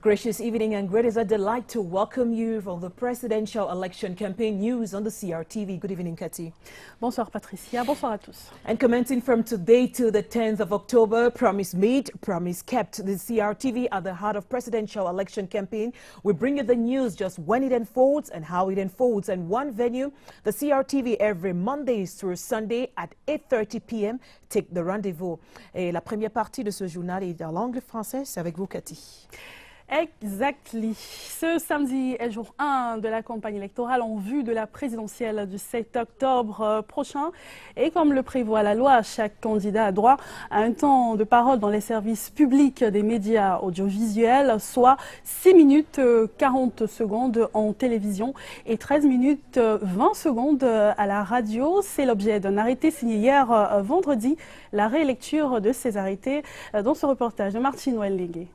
Gracious evening, and great is a delight to welcome you for the presidential election campaign news on the CRTV. Good evening, Cathy. Bonsoir Patricia, bonsoir à tous. And commenting from today to the 10th of October, promise made, promise kept. The CRTV at the heart of presidential election campaign. We bring you the news just when it unfolds and how it unfolds. And one venue, the CRTV every Mondays through Sunday at 8:30 p.m. Take the rendezvous. Et la première partie de ce journal est en langue française. C'est avec vous, Cathy. Exactly. Ce samedi est jour 1 de la campagne électorale en vue de la présidentielle du 7 octobre prochain. Et comme le prévoit la loi, chaque candidat a droit à un temps de parole dans les services publics des médias audiovisuels, soit 6 minutes 40 secondes en télévision et 13 minutes 20 secondes à la radio. C'est l'objet d'un arrêté signé hier vendredi. La rélecture de ces arrêtés dans ce reportage de Martine Wellingue.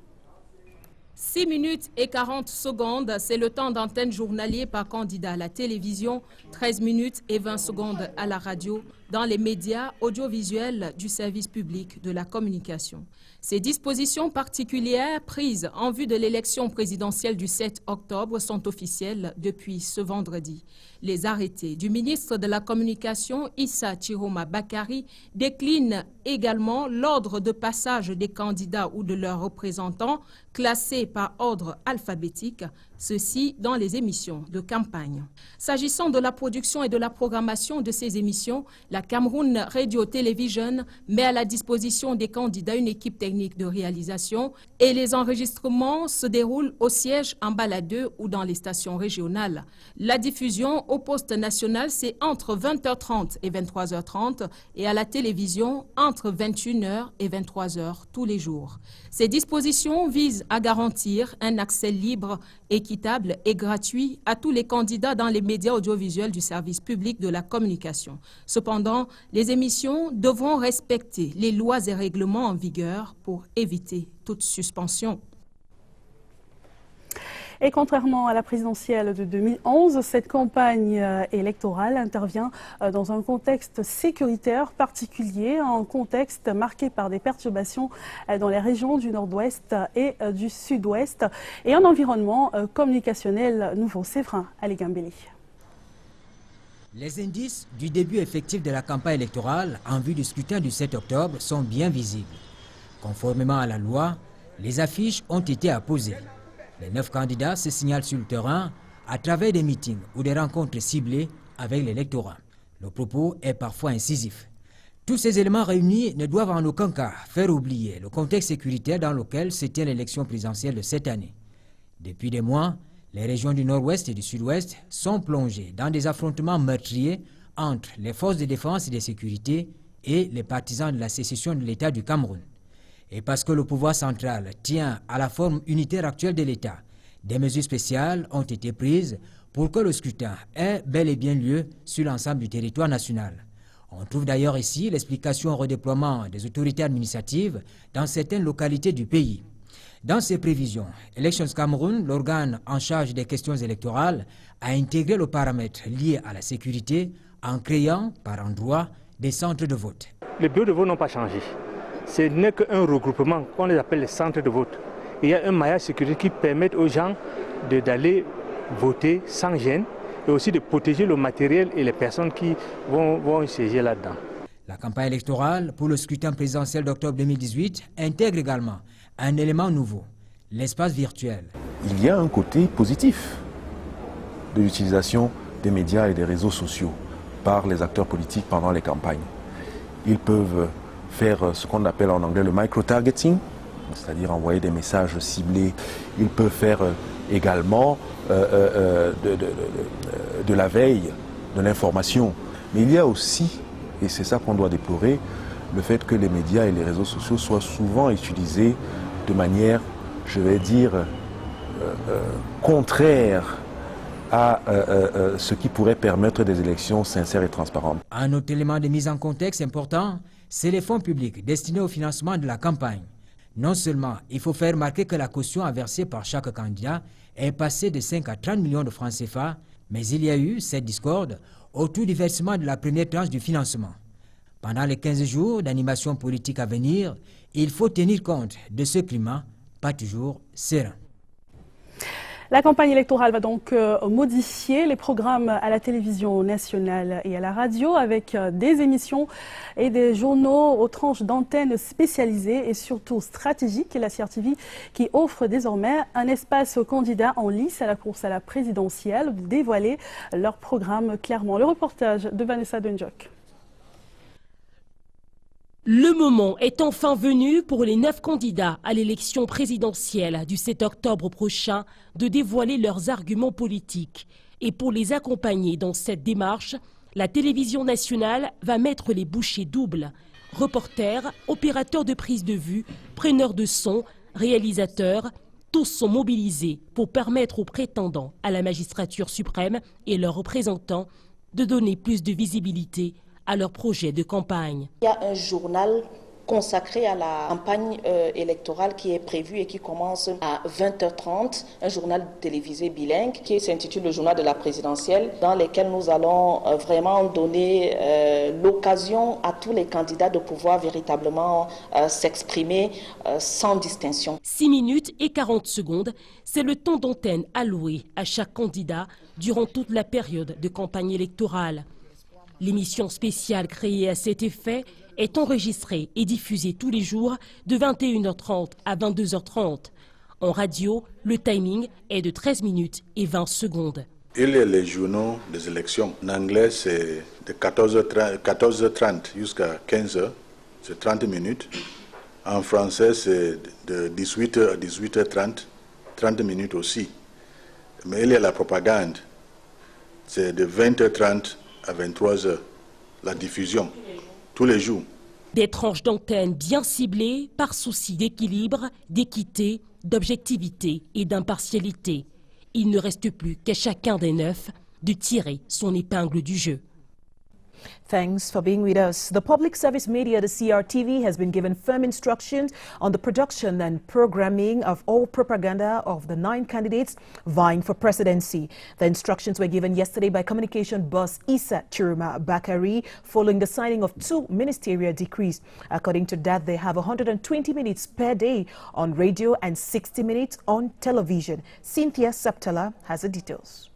6 minutes et 40 secondes, c'est le temps d'antenne journalier par candidat à la télévision, 13 minutes et 20 secondes à la radio, dans les médias audiovisuels du service public de la communication. Ces dispositions particulières prises en vue de l'élection présidentielle du 7 octobre sont officielles depuis ce vendredi. Les arrêtés du ministre de la Communication, Issa Chiroma Bakari, déclinent également l'ordre de passage des candidats ou de leurs représentants classés par ordre alphabétique, ceci dans les émissions de campagne. S'agissant de la production et de la programmation de ces émissions, la Cameroun Radio Television met à la disposition des candidats une équipe technique de réalisation et les enregistrements se déroulent au siège en baladeux ou dans les stations régionales. La diffusion au poste national, c'est entre 20h30 et 23h30 et à la télévision entre 21h et 23h tous les jours. Ces dispositions visent à garantir un accès libre, équitable et gratuit à tous les candidats dans les médias audiovisuels du service public de la communication. Cependant, les émissions devront respecter les lois et règlements en vigueur pour éviter toute suspension. Et contrairement à la présidentielle de 2011, cette campagne électorale intervient dans un contexte sécuritaire particulier, un contexte marqué par des perturbations dans les régions du nord-ouest et du sud-ouest et un environnement communicationnel nouveau. Séverin Aligambeli. Les indices du début effectif de la campagne électorale en vue du scrutin du 7 octobre sont bien visibles. Conformément à la loi, les affiches ont été apposées. Les 9 candidats se signalent sur le terrain à travers des meetings ou des rencontres ciblées avec l'électorat. Le propos est parfois incisif. Tous ces éléments réunis ne doivent en aucun cas faire oublier le contexte sécuritaire dans lequel se tient l'élection présidentielle de cette année. Depuis des mois, les régions du nord-ouest et du sud-ouest sont plongées dans des affrontements meurtriers entre les forces de défense et de sécurité et les partisans de la sécession de l'État du Cameroun. Et parce que le pouvoir central tient à la forme unitaire actuelle de l'État, des mesures spéciales ont été prises pour que le scrutin ait bel et bien lieu sur l'ensemble du territoire national. On trouve d'ailleurs ici l'explication au redéploiement des autorités administratives dans certaines localités du pays. Dans ses prévisions, Elections Cameroun, l'organe en charge des questions électorales, a intégré le paramètre lié à la sécurité en créant, par endroits, des centres de vote. Les bureaux de vote n'ont pas changé. Ce n'est qu'un regroupement qu'on les appelle les centres de vote. Il y a un maillage sécurité qui permet aux gens d'aller voter sans gêne et aussi de protéger le matériel et les personnes qui vont siéger là-dedans. La campagne électorale pour le scrutin présidentiel d'octobre 2018 intègre également un élément nouveau, l'espace virtuel. Il y a un côté positif de l'utilisation des médias et des réseaux sociaux par les acteurs politiques pendant les campagnes. Ils peuvent faire ce qu'on appelle en anglais le micro-targeting, c'est-à-dire envoyer des messages ciblés. Ils peuvent faire également de la veille, de l'information. Mais il y a aussi, et c'est ça qu'on doit déplorer, le fait que les médias et les réseaux sociaux soient souvent utilisés de manière, je vais dire, contraire à ce qui pourrait permettre des élections sincères et transparentes. Un autre élément de mise en contexte important, c'est les fonds publics destinés au financement de la campagne. Non seulement il faut faire remarquer que la caution à verser par chaque candidat est passée de 5 à 30 millions de francs CFA, mais il y a eu cette discorde autour du versement de la première tranche du financement. Pendant les 15 jours d'animation politique à venir, il faut tenir compte de ce climat pas toujours serein. La campagne électorale va donc modifier les programmes à la télévision nationale et à la radio avec des émissions et des journaux aux tranches d'antennes spécialisées et surtout stratégiques. Et la CRTV qui offre désormais un espace aux candidats en lice à la course à la présidentielle de dévoiler leur programme clairement. Le reportage de Vanessa Dunjok. Le moment est enfin venu pour les 9 candidats à l'élection présidentielle du 7 octobre prochain de dévoiler leurs arguments politiques. Et pour les accompagner dans cette démarche, la télévision nationale va mettre les bouchées doubles. Reporters, opérateurs de prise de vue, preneurs de son, réalisateurs, tous sont mobilisés pour permettre aux prétendants à la magistrature suprême et leurs représentants de donner plus de visibilité à leur projet de campagne. Il y a un journal consacré à la campagne électorale qui est prévu et qui commence à 20h30, un journal télévisé bilingue qui s'intitule le journal de la présidentielle, dans lequel nous allons vraiment donner l'occasion à tous les candidats de pouvoir véritablement s'exprimer sans distinction. 6 minutes et 40 secondes, c'est le temps d'antenne alloué à chaque candidat durant toute la période de campagne électorale. L'émission spéciale créée à cet effet est enregistrée et diffusée tous les jours de 21h30 à 22h30. En radio, le timing est de 13 minutes et 20 secondes. Il y a les journaux des élections. En anglais, c'est de 14h30 jusqu'à 15h, c'est 30 minutes. En français, c'est de 18h à 18h30, 30 minutes aussi. Mais il y a la propagande, c'est de 20h30 à 23h, la diffusion, tous les jours. Des tranches d'antenne bien ciblées par souci d'équilibre, d'équité, d'objectivité et d'impartialité. Il ne reste plus qu'à chacun des 9 de tirer son épingle du jeu. Thanks for being with us. The public service media, the CRTV, has been given firm instructions on the production and programming of all propaganda of the 9 candidates vying for presidency. The instructions were given yesterday by communication boss Issa Chiruma Bakari following the signing of 2 ministerial decrees. According to that, they have 120 minutes per day on radio and 60 minutes on television. Cynthia Saptala has the details.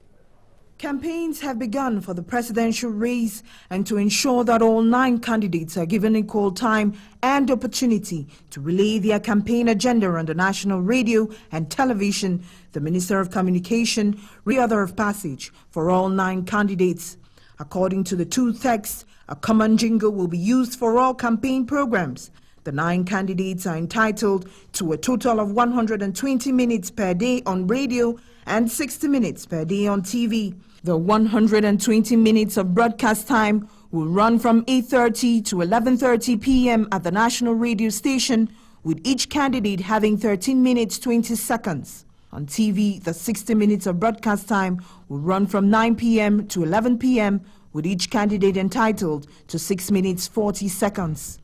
Campaigns have begun for the presidential race, and to ensure that all 9 candidates are given equal time and opportunity to relay their campaign agenda on the national radio and television, the Minister of Communication read the order of passage for all 9 candidates. According to the 2 texts, a common jingle will be used for all campaign programs. The 9 candidates are entitled to a total of 120 minutes per day on radio and 60 minutes per day on TV. The 120 minutes of broadcast time will run from 8:30 to 11:30 p.m. at the national radio station, with each candidate having 13 minutes 20 seconds. On TV, the 60 minutes of broadcast time will run from 9 p.m. to 11 p.m., with each candidate entitled to 6 minutes 40 seconds.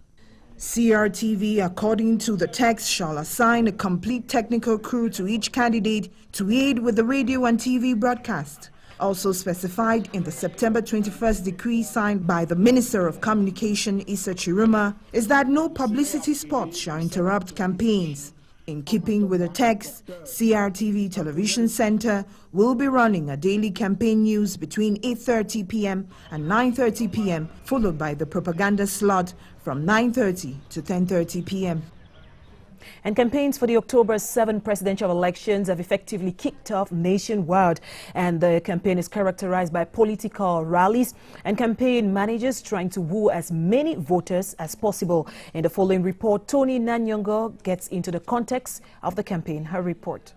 CRTV, according to the text, shall assign a complete technical crew to each candidate to aid with the radio and TV broadcast. Also specified in the September 21st decree signed by the Minister of Communication, Issa Chiruma, is that no publicity spots shall interrupt campaigns. In keeping with the text, CRTV Television Center will be running a daily campaign news between 8:30 p.m. and 9:30 p.m., followed by the propaganda slot from 9:30 to 10:30 p.m. And campaigns for the October 7 presidential elections have effectively kicked off nationwide. And the campaign is characterized by political rallies and campaign managers trying to woo as many voters as possible. In the following report, Tony Nanyongo gets into the context of the campaign. Her report.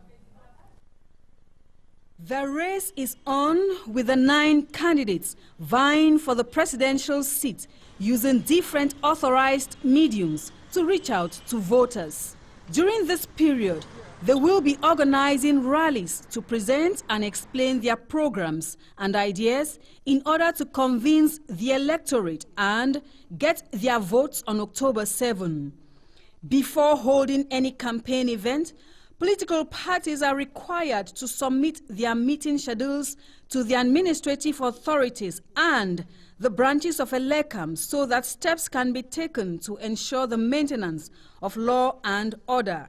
The race is on with the 9 candidates vying for the presidential seat using different authorized mediums to reach out to voters. During this period, they will be organizing rallies to present and explain their programs and ideas in order to convince the electorate and get their votes on October 7. Before holding any campaign event, political parties are required to submit their meeting schedules to the administrative authorities and the branches of ELECAM so that steps can be taken to ensure the maintenance of law and order.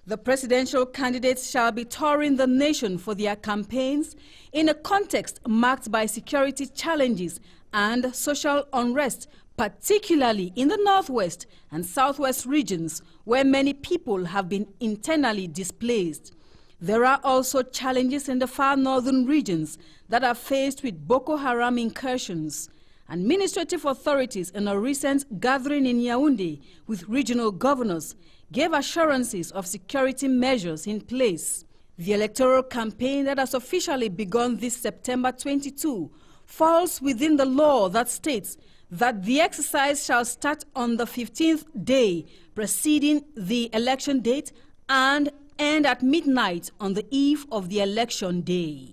The presidential candidates shall be touring the nation for their campaigns in a context marked by security challenges and social unrest, particularly in the northwest and southwest regions where many people have been internally displaced. There are also challenges in the far northern regions that are faced with Boko Haram incursions. Administrative authorities in a recent gathering in Yaoundé with regional governors gave assurances of security measures in place. The electoral campaign that has officially begun this September 22 falls within the law that states that the exercise shall start on the 15th day preceding the election date and end at midnight on the eve of the election day.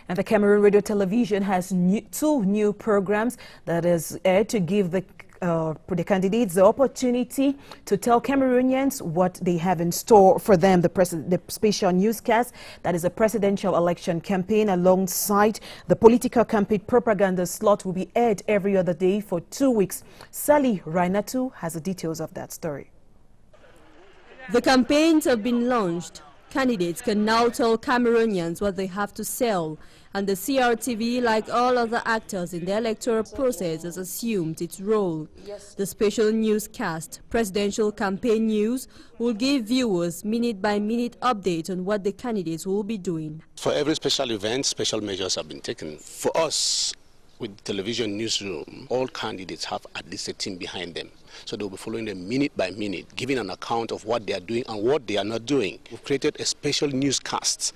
And the Cameroon Radio Television has two new programs that is aired to give the candidates the opportunity to tell Cameroonians what they have in store for them. The special newscast, that is a presidential election campaign, alongside the political campaign propaganda slot, will be aired every other day for 2 weeks. Sally Rainatu has the details of that story. The campaigns have been launched. Candidates can now tell Cameroonians what they have to sell, and the CRTV, like all other actors in the electoral process, has assumed its role. The special newscast, Presidential Campaign News, will give viewers minute-by-minute updates on what the candidates will be doing. For every special event, special measures have been taken. For us, with the television newsroom, all candidates have at least a team behind them. So they'll be following them minute by minute, giving an account of what they are doing and what they are not doing. We've created a special newscast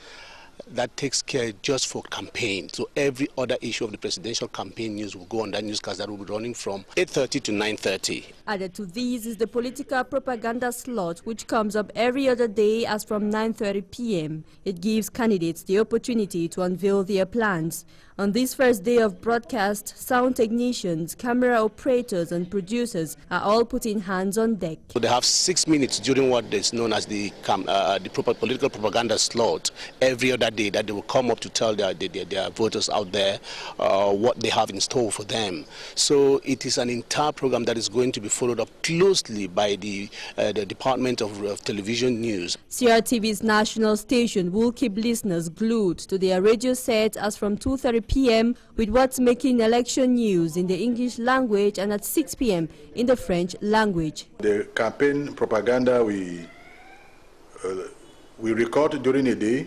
that takes care just for campaign. So every other issue of the presidential campaign news will go on that newscast that will be running from 8:30 to 9:30. Added to these is the political propaganda slot, which comes up every other day as from 9:30 p.m. It gives candidates the opportunity to unveil their plans. On this first day of broadcast, sound technicians, camera operators and producers are all putting hands on deck. So they have 6 minutes during what is known as the political propaganda slot every other day that they will come up to tell their voters out there what they have in store for them. So it is an entire program that is going to be followed up closely by the Department of Television News. CRTV's national station will keep listeners glued to their radio set as from 2:30 p.m. with what's making election news in the English language and at 6 p.m. in the French language. The campaign propaganda we record during a day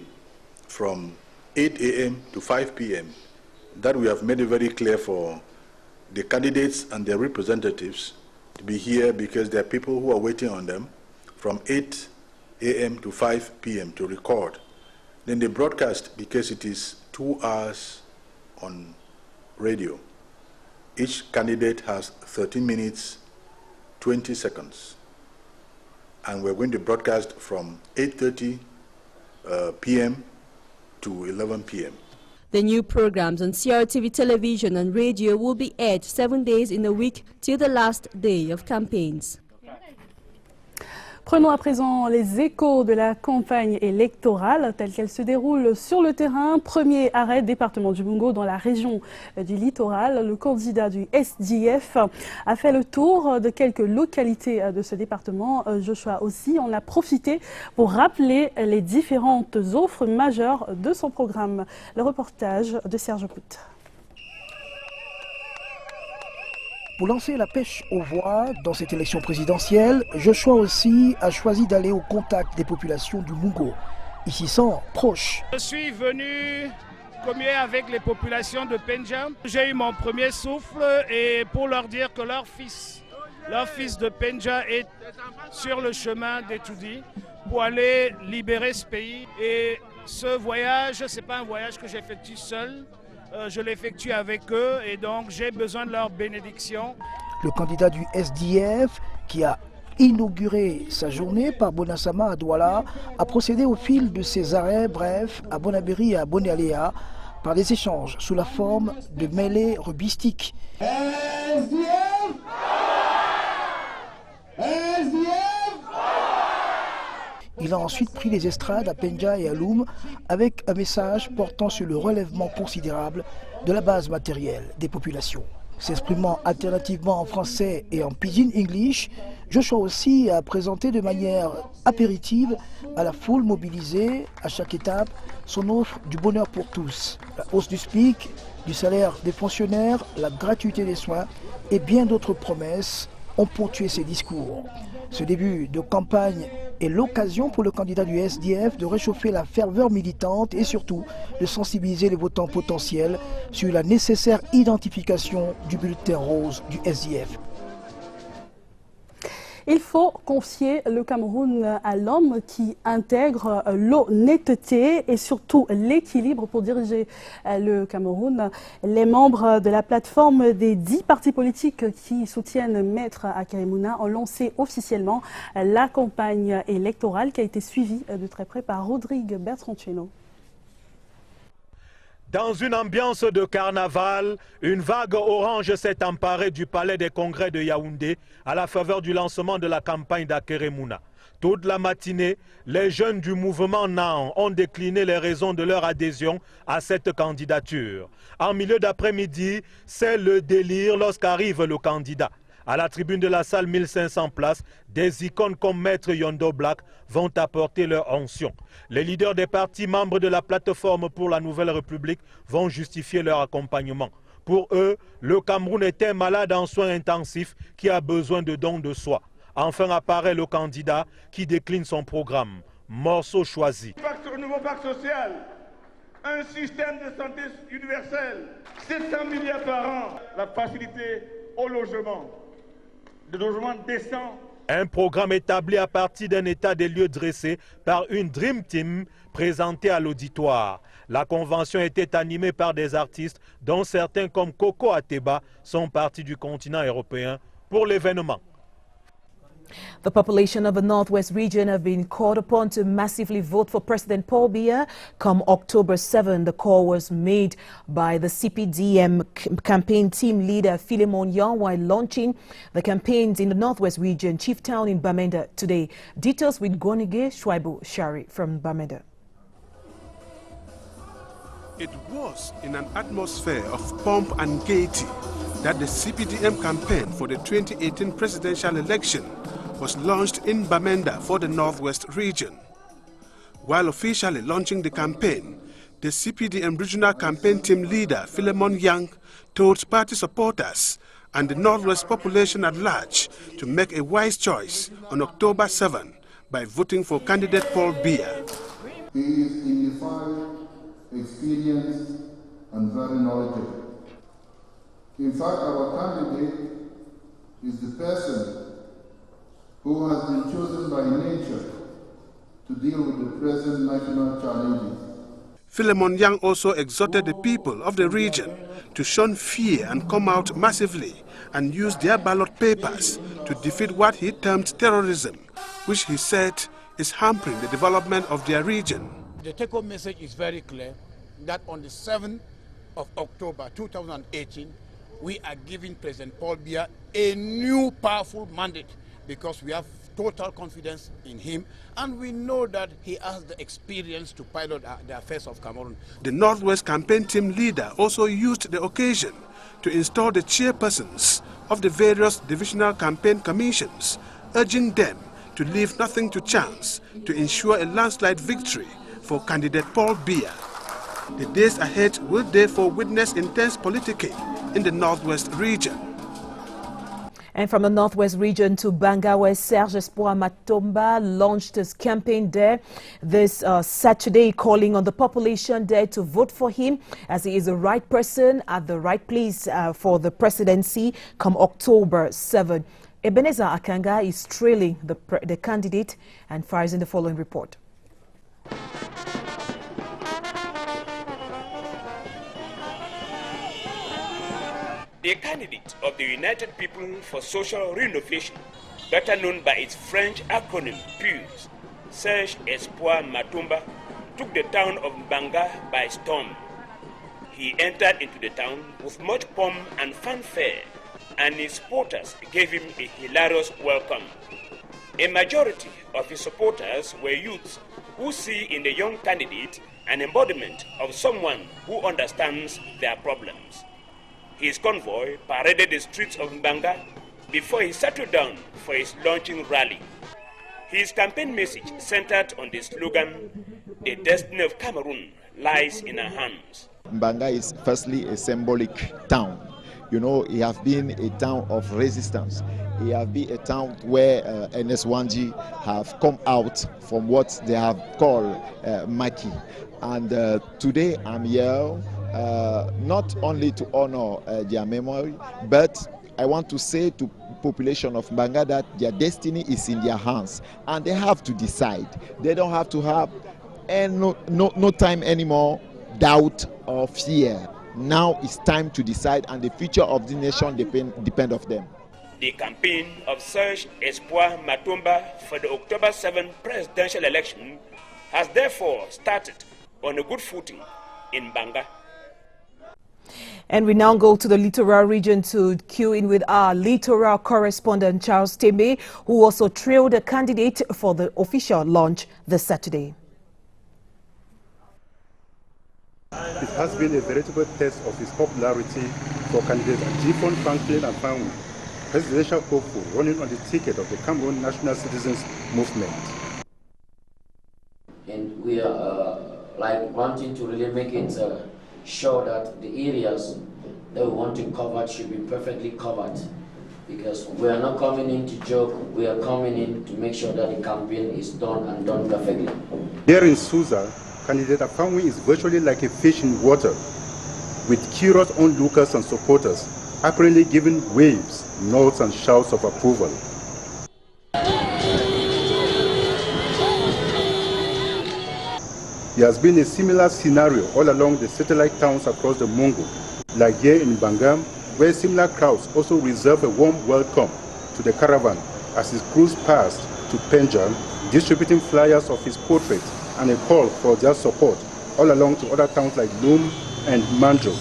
from 8 a.m. to 5 p.m. That we have made it very clear for the candidates and their representatives to be here, because there are people who are waiting on them from 8 a.m. to 5 p.m. to record. Then they broadcast, because it is 2 hours on radio. Each candidate has 13 minutes, 20 seconds. And we're going to broadcast from 8:30 p.m. to 11 p.m. The new programs on CRTV television and radio will be aired 7 days in a week till the last day of campaigns. Prenons à présent les échos de la campagne électorale telle qu'elle se déroule sur le terrain. Premier arrêt, département du Mungo, dans la région du littoral. Le candidat du SDF a fait le tour de quelques localités de ce département. Joshua aussi en a profité pour rappeler les différentes offres majeures de son programme. Le reportage de Serge Pout. Pour lancer la pêche aux voix dans cette élection présidentielle, Joshua aussi a choisi d'aller au contact des populations du Mungo, ici sont proches. Je suis venu communier avec les populations de Pendja. J'ai eu mon premier souffle et pour leur dire que leur fils de Pendja est sur le chemin d'Etoudi pour aller libérer ce pays. Et ce voyage, ce n'est pas un voyage que j'effectue seul. Je l'effectue avec eux et donc j'ai besoin de leur bénédiction. Le candidat du SDF, qui a inauguré sa journée par Bonassama à Douala, a procédé au fil de ses arrêts brefs à Bonabéry et à Bonaléa par des échanges sous la forme de mêlées rubistiques. SDF! SDF! Il a ensuite pris les estrades à Pendja et à Loum avec un message portant sur le relèvement considérable de la base matérielle des populations. S'exprimant alternativement en français et en pidgin English, Joshua aussi a présenté de manière apéritive à la foule mobilisée à chaque étape son offre du bonheur pour tous. La hausse du SMIC, du salaire des fonctionnaires, la gratuité des soins et bien d'autres promesses ont ponctué ses discours. Ce début de campagne est l'occasion pour le candidat du SDF de réchauffer la ferveur militante et surtout de sensibiliser les votants potentiels sur la nécessaire identification du bulletin rose du SDF. Il faut confier le Cameroun à l'homme qui intègre l'honnêteté et surtout l'équilibre pour diriger le Cameroun. Les membres de la plateforme des 10 partis politiques qui soutiennent Maître Akeremouna ont lancé officiellement la campagne électorale qui a été suivie de très près par Rodrigue Bertrand-Tchéno. Dans une ambiance de carnaval, une vague orange s'est emparée du palais des congrès de Yaoundé à la faveur du lancement de la campagne d'Akeremouna. Toute la matinée, les jeunes du mouvement NAN ont décliné les raisons de leur adhésion à cette candidature. En milieu d'après-midi, c'est le délire lorsqu'arrive le candidat. À la tribune de la salle 1500 places, des icônes comme Maître Yondo Black vont apporter leur onction. Les leaders des partis membres de la plateforme pour la Nouvelle République vont justifier leur accompagnement. Pour eux, le Cameroun est un malade en soins intensifs qui a besoin de dons de soi. Enfin apparaît le candidat qui décline son programme. Morceau choisi. Un nouveau pacte social, un système de santé universel, 700 milliards par an, la facilité au logement. De logements décents. Un programme établi à partir d'un état des lieux dressé par une Dream Team présentée à l'auditoire. La convention était animée par des artistes dont certains comme Coco Ateba sont partis du continent européen pour l'événement. The population of the Northwest region have been called upon to massively vote for President Paul Biya. Come October 7, the call was made by the CPDM campaign team leader Philemon Yang while launching the campaigns in the Northwest region, chief town in Bamenda today. Details with Gonige Shwaibu Shari from Bamenda. It was in an atmosphere of pomp and gaiety that the CPDM campaign for the 2018 presidential election was launched in Bamenda for the Northwest region. While officially launching the campaign, the CPDM regional campaign team leader Philemon Yang told party supporters and the Northwest population at large to make a wise choice on October 7 by voting for candidate Paul Biya. He is dignified, experienced, and very knowledgeable. In fact, our candidate is the person who has been chosen by nature to deal with the present national challenges. Philemon Yang also exhorted the people of the region to shun fear and come out massively and use their ballot papers to defeat what he termed terrorism, which he said is hampering the development of their region. The take-home message is very clear that on the 7th of October 2018, we are giving President Paul Biya a new powerful mandate because we have total confidence in him and we know that he has the experience to pilot the affairs of Cameroon. The Northwest campaign team leader also used the occasion to install the chairpersons of the various divisional campaign commissions, urging them to leave nothing to chance to ensure a landslide victory for candidate Paul Biya. The days ahead will therefore witness intense politicking in the Northwest region. And from the Northwest region to Banga, where Serge Espoir Matomba launched his campaign there this Saturday, calling on the population there to vote for him as he is the right person at the right place for the presidency come October 7. Ebenezer Akanga is trailing the candidate and fires in the following report. The candidate of the United People for Social Renovation, better known by its French acronym PURS, Serge Espoir Matomba, took the town of Banga by storm. He entered into the town with much pomp and fanfare, and his supporters gave him a hilarious welcome. A majority of his supporters were youths who see in the young candidate an embodiment of someone who understands their problems. His convoy paraded the streets of Mbanga, before he settled down for his launching rally. His campaign message centered on the slogan, "The destiny of Cameroon lies in our hands." Mbanga is firstly a symbolic town. You know, it has been a town of resistance. It has been a town where NS1G have come out from what they have called Maki. And today I'm here not only to honor their memory, but I want to say to population of Mbanga that their destiny is in their hands and they have to decide. They don't have to have no time anymore, doubt or fear. Now it's time to decide, and the future of the nation depend on them. The campaign of Serge Espoir Matumba for the October 7 presidential election has therefore started on a good footing in Mbanga. And we now go to the littoral region to queue in with our littoral correspondent Charles Tembe, who also trailed a candidate for the official launch this Saturday. It has been a veritable test of his popularity for candidates Jifon Franklin and Fanwu, presidential hopeful running on the ticket of the Cameroon National Citizens Movement. And we are wanting to really make it sure that the areas that we want to cover should be perfectly covered, because we are not coming in to joke, we are coming in to make sure that the campaign is done and done perfectly. Here in Susa, candidate Afamwi is virtually like a fish in water, with curious onlookers and supporters apparently giving waves, nods and shouts of approval. There has been a similar scenario all along the satellite towns across the Mungo, like here in Bangam, where similar crowds also reserve a warm welcome to the caravan as it cruised past to Penjam, distributing flyers of his portrait and a call for their support all along to other towns like Loom and Manjo.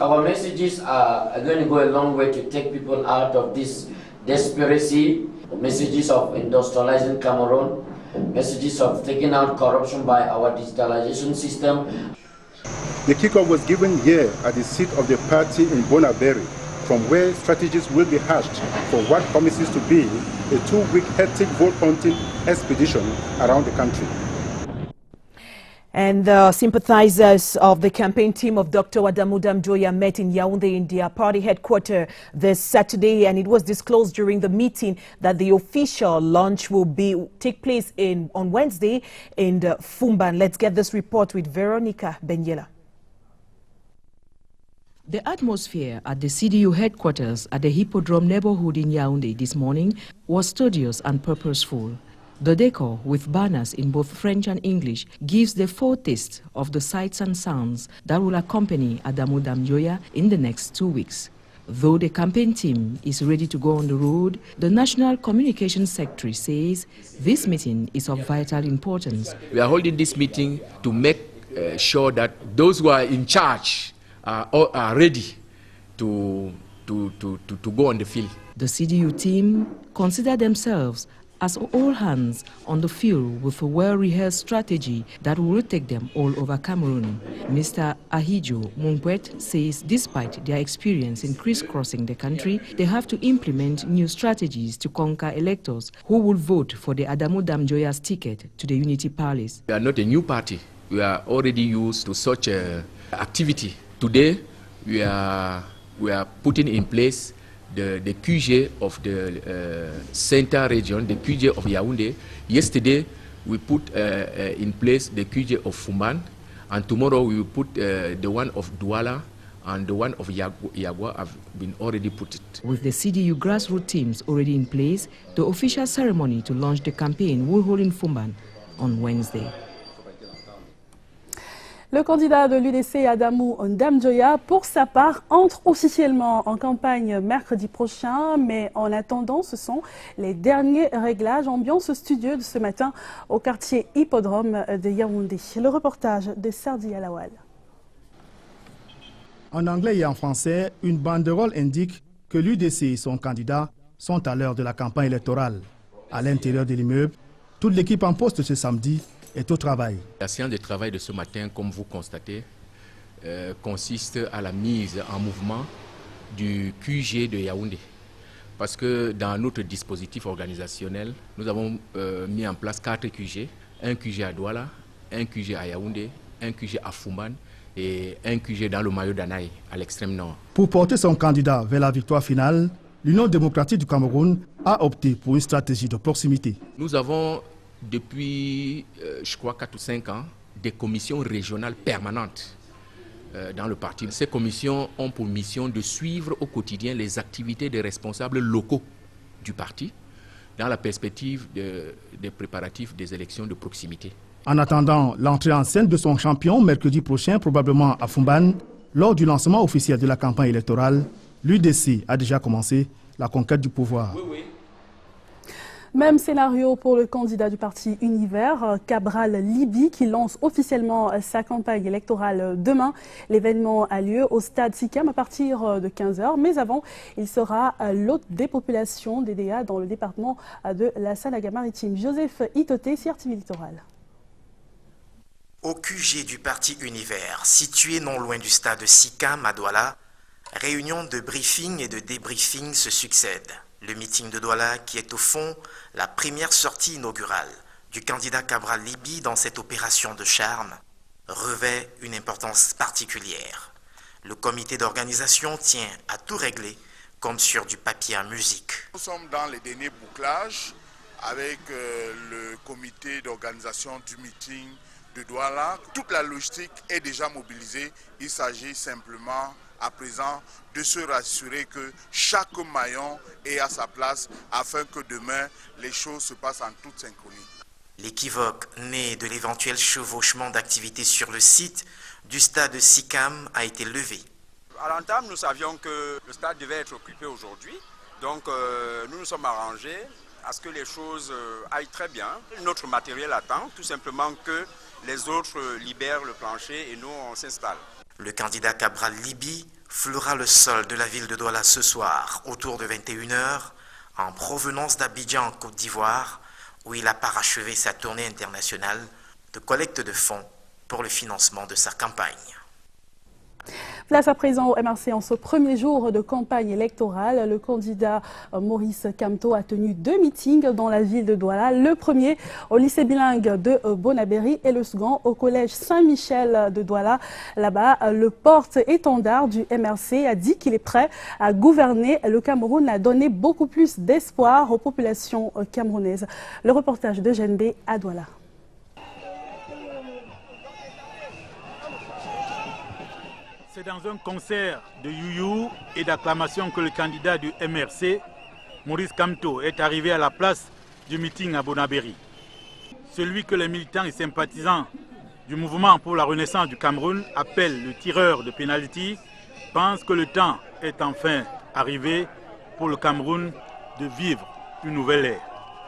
Our messages are going to go a long way to take people out of this desperacy, messages of industrializing Cameroon, messages of taking out corruption by our digitalization system. The kickoff was given here at the seat of the party in Bonaberry, from where strategies will be hatched for what promises to be a 2-week hectic vote hunting expedition around the country. And the sympathizers of the campaign team of Dr. Adamu Damjoya met in Yaoundé in their party headquarters this Saturday, and it was disclosed during the meeting that the official launch will take place on Wednesday in Fumban. Let's get this report with Veronica Benyela. The atmosphere at the CDU headquarters at the Hippodrome neighborhood in Yaoundé this morning was studious and purposeful. The decor, with banners in both French and English, gives the foretaste of the sights and sounds that will accompany Adamu Damjoya in the next 2 weeks. Though the campaign team is ready to go on the road, the National Communications Secretary says this meeting is of vital importance. We are holding this meeting to make sure that those who are in charge are ready to go on the field. The CDU team consider themselves as all hands on the field with a well-rehearsed strategy that will take them all over Cameroon. Mr. Ahijo Mungwet says despite their experience in crisscrossing the country, they have to implement new strategies to conquer electors who will vote for the Adamu Damjoya's ticket to the Unity Palace. We are not a new party. We are already used to such activity. Today, we are putting in place the QG of the center region, the QG of Yaoundé. Yesterday, we put in place the QG of Fumban, and tomorrow we will put the one of Douala, and the one of Yagua have been already put. With the CDU grassroots teams already in place, the official ceremony to launch the campaign will hold in Fumban on Wednesday. Le candidat de l'UDC, Adamu Damjoya, pour sa part, entre officiellement en campagne mercredi prochain, mais en attendant, ce sont les derniers réglages. Ambiance studio de ce matin au quartier Hippodrome de Yaoundé. Le reportage de Sardi Alawal. En anglais et en français, une banderole indique que l'UDC et son candidat sont à l'heure de la campagne électorale. À l'intérieur de l'immeuble, toute l'équipe en poste ce samedi est au travail. La séance de travail de ce matin, comme vous constatez, consiste à la mise en mouvement du QG de Yaoundé. parce que dans notre dispositif organisationnel, nous avons mis en place 4 QG, un QG à Douala, un QG à Yaoundé, un QG à Fumban et un QG dans le maillot d'Anaï, à l'extrême nord. Pour porter son candidat vers la victoire finale, l'Union démocratique du Cameroun a opté pour une stratégie de proximité. Nous avons depuis, je crois, 4 ou 5 ans, des commissions régionales permanentes dans le parti. Ces commissions ont pour mission de suivre au quotidien les activités des responsables locaux du parti dans la perspective des préparatifs des élections de proximité. En attendant l'entrée en scène de son champion mercredi prochain, probablement à Fumban, lors du lancement officiel de la campagne électorale, l'UDC a déjà commencé la conquête du pouvoir. Même scénario pour le candidat du parti Univers, Cabral Libi, qui lance officiellement sa campagne électorale demain. L'événement a lieu au stade Sikam à partir de 15h. Mais avant, il sera l'hôte des populations DDA dans le département de la Sanaga-Maritime. Joseph Itoté, CRTV Littoral. Au QG du parti Univers, situé non loin du stade Sikam à Douala, réunions de briefing et de débriefing se succèdent. Le meeting de Douala, qui est au fond la première sortie inaugurale du candidat Cabral Libi dans cette opération de charme, revêt une importance particulière. Le comité d'organisation tient à tout régler comme sur du papier à musique. Nous sommes dans les derniers bouclages avec le comité d'organisation du meeting de Douala. Toute la logistique est déjà mobilisée. Il s'agit simplement à présent de se rassurer que chaque maillon est à sa place afin que demain les choses se passent en toute synchronie. L'équivoque né de l'éventuel chevauchement d'activités sur le site du stade Sikam a été levé. À l'entame, nous savions que le stade devait être occupé aujourd'hui, donc nous nous sommes arrangés à ce que les choses aillent très bien. Notre matériel attend tout simplement que les autres libèrent le plancher et nous on s'installe. Le candidat Cabral Libi foulera le sol de la ville de Douala ce soir, autour de 21h, en provenance d'Abidjan en Côte d'Ivoire, où il a parachevé sa tournée internationale de collecte de fonds pour le financement de sa campagne. Place à présent au MRC en ce premier jour de campagne électorale. Le candidat Maurice Kamto a tenu 2 meetings dans la ville de Douala. Le premier au lycée bilingue de Bonabéry et le second au collège Saint-Michel de Douala. Là-bas, le porte-étendard du MRC a dit qu'il est prêt à gouverner. Le Cameroun a donné beaucoup plus d'espoir aux populations camerounaises. Le reportage de Eugène B à Douala. C'est dans un concert de youyou et d'acclamation que le candidat du MRC, Maurice Kamto, est arrivé à la place du meeting à Bonabéry. Celui que les militants et sympathisants du mouvement pour la renaissance du Cameroun appellent le tireur de pénalty, pense que le temps est enfin arrivé pour le Cameroun de vivre une nouvelle ère.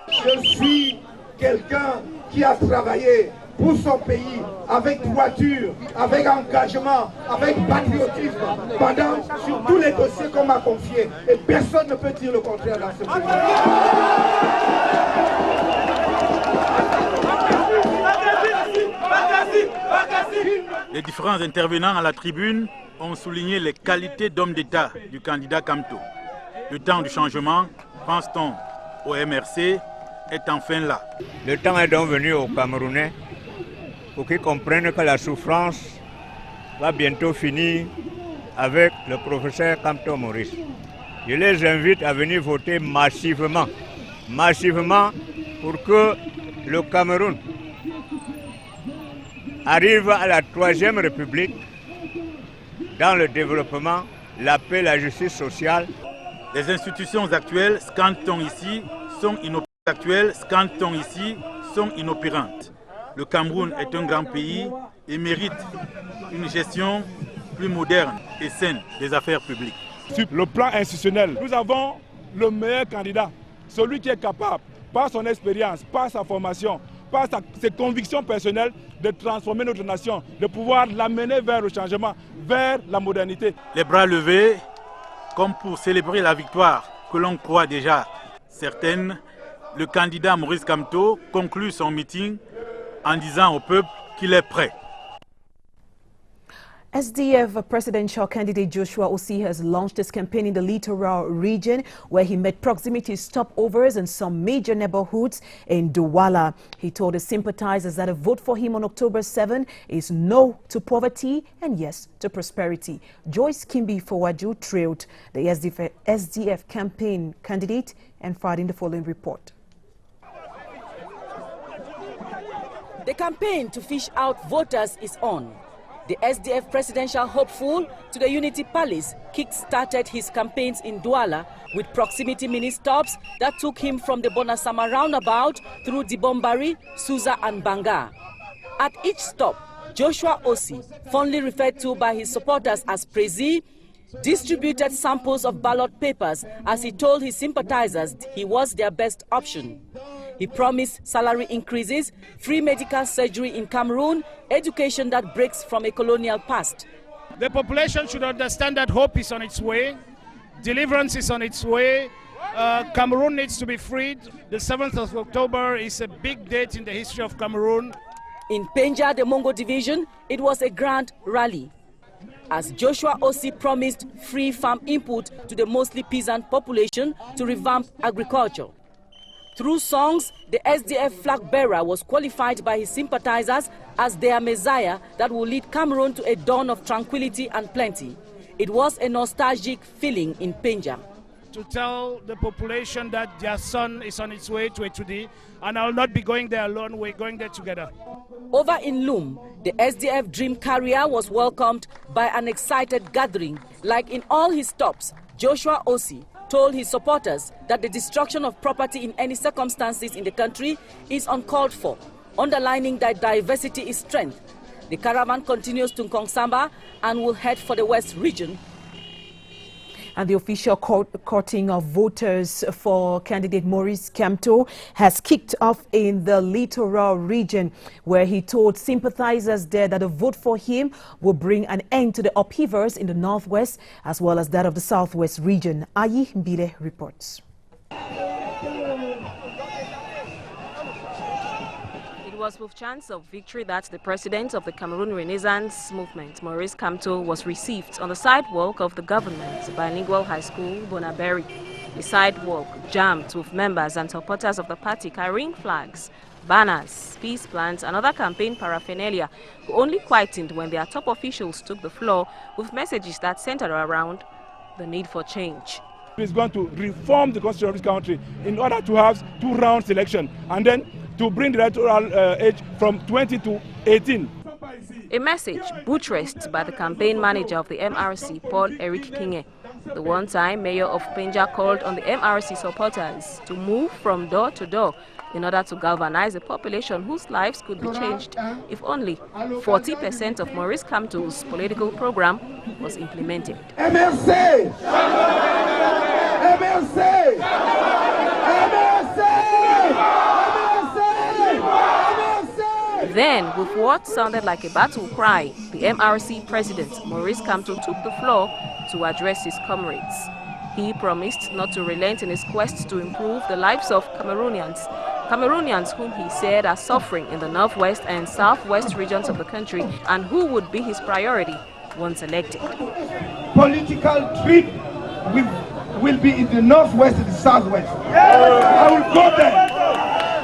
Je suis quelqu'un qui a travaillé pour son pays, avec droiture, avec engagement, avec patriotisme, sur tous les dossiers qu'on m'a confiés. Et personne ne peut dire le contraire dans ce pays. Les différents intervenants à la tribune ont souligné les qualités d'homme d'État du candidat Kamto. Le temps du changement, pense-t-on au MRC, est enfin là. Le temps est donc venu aux Camerounais pour qu'ils comprennent que la souffrance va bientôt finir avec le professeur Kamto Maurice. Je les invite à venir voter massivement pour que le Cameroun arrive à la 3e République dans le développement, la paix, la justice sociale. Les institutions actuelles, scandent-on ici, sont inopérantes. Le Cameroun est un grand pays et mérite une gestion plus moderne et saine des affaires publiques. Sur le plan institutionnel, nous avons le meilleur candidat, celui qui est capable, par son expérience, par sa formation, par ses convictions personnelles, de transformer notre nation, de pouvoir l'amener vers le changement, vers la modernité. Les bras levés, comme pour célébrer la victoire que l'on croit déjà certaine, le candidat Maurice Kamto conclut son meeting en disant au peuple qu'il est prêt. SDF presidential candidate Joshua Osih has launched his campaign in the littoral region, where he made proximity stopovers in some major neighborhoods in Douala. He told his sympathizers that a vote for him on October 7 is no to poverty and yes to prosperity. Joyce Kimbi Fawaju trailed the SDF campaign candidate and fired in the following report. The campaign to fish out voters is on. The SDF presidential hopeful to the Unity Palace kick-started his campaigns in Douala with proximity mini stops that took him from the Bonasama roundabout through Dibombari, Suza and Banga. At each stop, Joshua Osih, fondly referred to by his supporters as Prezi, distributed samples of ballot papers as he told his sympathizers he was their best option. He promised salary increases, free medical surgery in Cameroon, education that breaks from a colonial past. The population should understand that hope is on its way, deliverance is on its way, Cameroon needs to be freed. The 7th of October is a big date in the history of Cameroon. In Penja, the Mongo division, it was a grand rally, as Joshua Osih promised free farm input to the mostly peasant population to revamp agriculture. Through songs, the SDF flag bearer was qualified by his sympathizers as their messiah that will lead Cameroon to a dawn of tranquility and plenty. It was a nostalgic feeling in Penja. To tell the population that their son is on its way to Etudi, and I'll not be going there alone, we're going there together. Over in Loom, the SDF dream carrier was welcomed by an excited gathering. Like in all his stops, Joshua Osih told his supporters that the destruction of property in any circumstances in the country is uncalled for, underlining that diversity is strength. The caravan continues to Nkongsamba and will head for the West region. And the official courting of voters for candidate Maurice Kamto has kicked off in the littoral region, where he told sympathizers there that a vote for him will bring an end to the upheavals in the northwest as well as that of the southwest region. Ayi Mbile reports. It was with chance of victory that the president of the Cameroon Renaissance Movement, Maurice Kamto, was received on the sidewalk of the government bilingual high school, Bonaberi. The sidewalk jammed with members and supporters of the party carrying flags, banners, peace plans and other campaign paraphernalia, who only quietened when their top officials took the floor with messages that centered around the need for change. It's going to reform the constitution of this country in order to have 2 rounds election and then to bring the electoral age from 20 to 18. A message buttressed by the campaign manager of the MRC, Paul Eric Kinge. The one-time mayor of Penja called on the MRC supporters to move from door to door in order to galvanize a population whose lives could be changed if only 40% of Maurice Kamto's political program was implemented. MRC! MRC! MRC! Then, with what sounded like a battle cry, the MRC president, Maurice Kamto, took the floor to address his comrades. He promised not to relent in his quest to improve the lives of Cameroonians whom he said are suffering in the northwest and southwest regions of the country, and who would be his priority once elected. Political trip will be in the northwest and the southwest. I will go there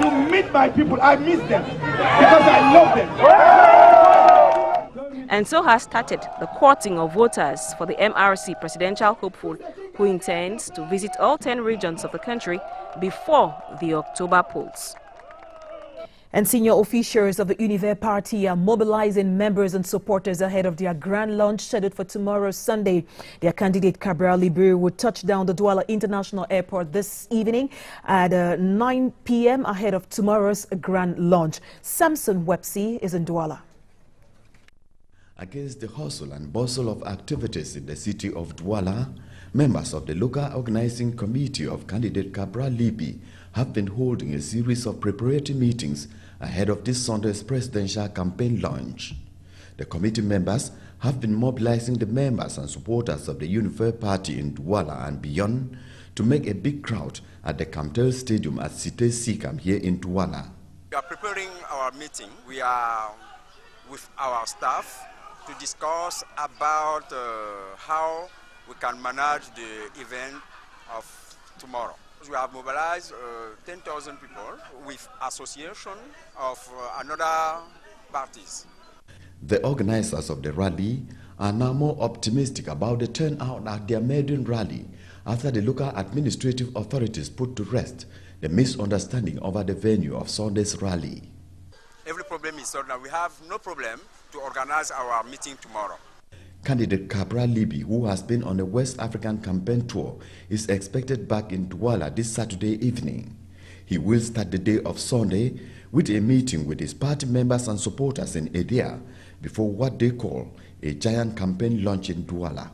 to meet my people. I miss them because I love them. And so has started the courting of voters for the MRC presidential hopeful, who intends to visit all 10 regions of the country before the October polls. And senior officials of the Univer Party are mobilizing members and supporters ahead of their grand launch scheduled for tomorrow, Sunday. Their candidate, Cabral Libu, will touch down the Douala International Airport this evening at 9 p.m. ahead of tomorrow's grand launch. Samson Websey is in Douala. Against the hustle and bustle of activities in the city of Douala, members of the local organizing committee of candidate Cabral Libu have been holding a series of preparatory meetings ahead of this Sunday's presidential campaign launch. The committee members have been mobilizing the members and supporters of the Univer Party in Douala and beyond to make a big crowd at the Camtel Stadium at Cité Sikam here in Douala. We are preparing our meeting. We are with our staff to discuss about how we can manage the event of tomorrow. We have mobilized 10,000 people with association of another parties. The organizers of the rally are now more optimistic about the turnout at their maiden rally after the local administrative authorities put to rest the misunderstanding over the venue of Sunday's rally. Every problem is solved now. We have no problem to organize our meeting tomorrow. Candidate Cabral Libby, who has been on a West African campaign tour, is expected back in Douala this Saturday evening. He will start the day of Sunday with a meeting with his party members and supporters in Edia before what they call a giant campaign launch in Douala.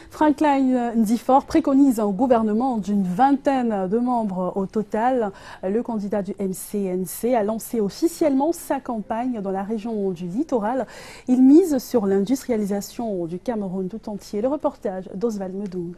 Franklin Ndifort préconise un gouvernement d'une vingtaine de membres au total. Le candidat du MCNC a lancé officiellement sa campagne dans la région du littoral. Il mise sur l'industrialisation du Cameroun tout entier. Le reportage d'Oswald Medung.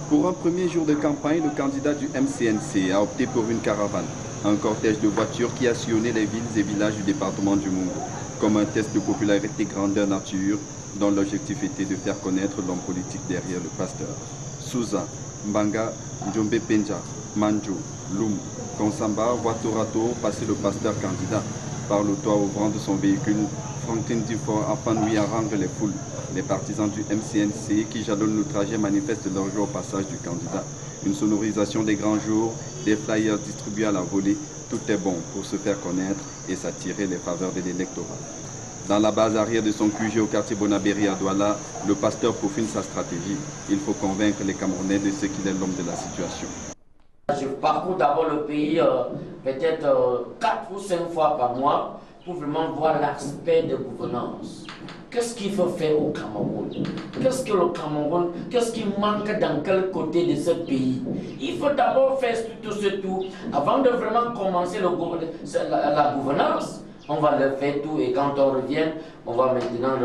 Pour un premier jour de campagne, le candidat du MCNC a opté pour une caravane, un cortège de voitures qui a sillonné les villes et villages du département du Mungo, comme un test de popularité grandeur nature, dont l'objectif était de faire connaître l'homme politique derrière le pasteur. Souza, Mbanga, Njombe Penja, Manjo, Loum, Konsamba voit tour à tour passer le pasteur candidat. Par le toit ouvrant de son véhicule, Franklin Ndifort épanoui à rendre les foules. Les partisans du MCNC qui jalonnent le trajet manifestent leur joie au passage du candidat. Une sonorisation des grands jours, des flyers distribués à la volée, tout est bon pour se faire connaître et s'attirer les faveurs de l'électorat. Dans la base arrière de son QG au quartier Bonabéry à Douala, le pasteur peaufine sa stratégie. Il faut convaincre les Camerounais de ce qu'il est l'homme de la situation. Je parcours d'abord le pays peut-être 4 ou 5 fois par mois pour vraiment voir l'aspect de gouvernance. Qu'est-ce qu'il faut faire au Cameroun? Qu'est-ce que le Cameroun, qu'est-ce qui manque dans quel côté de ce pays? Il faut d'abord faire tout ce tout avant de vraiment commencer la gouvernance. On va le faire tout et quand on revient, on va maintenant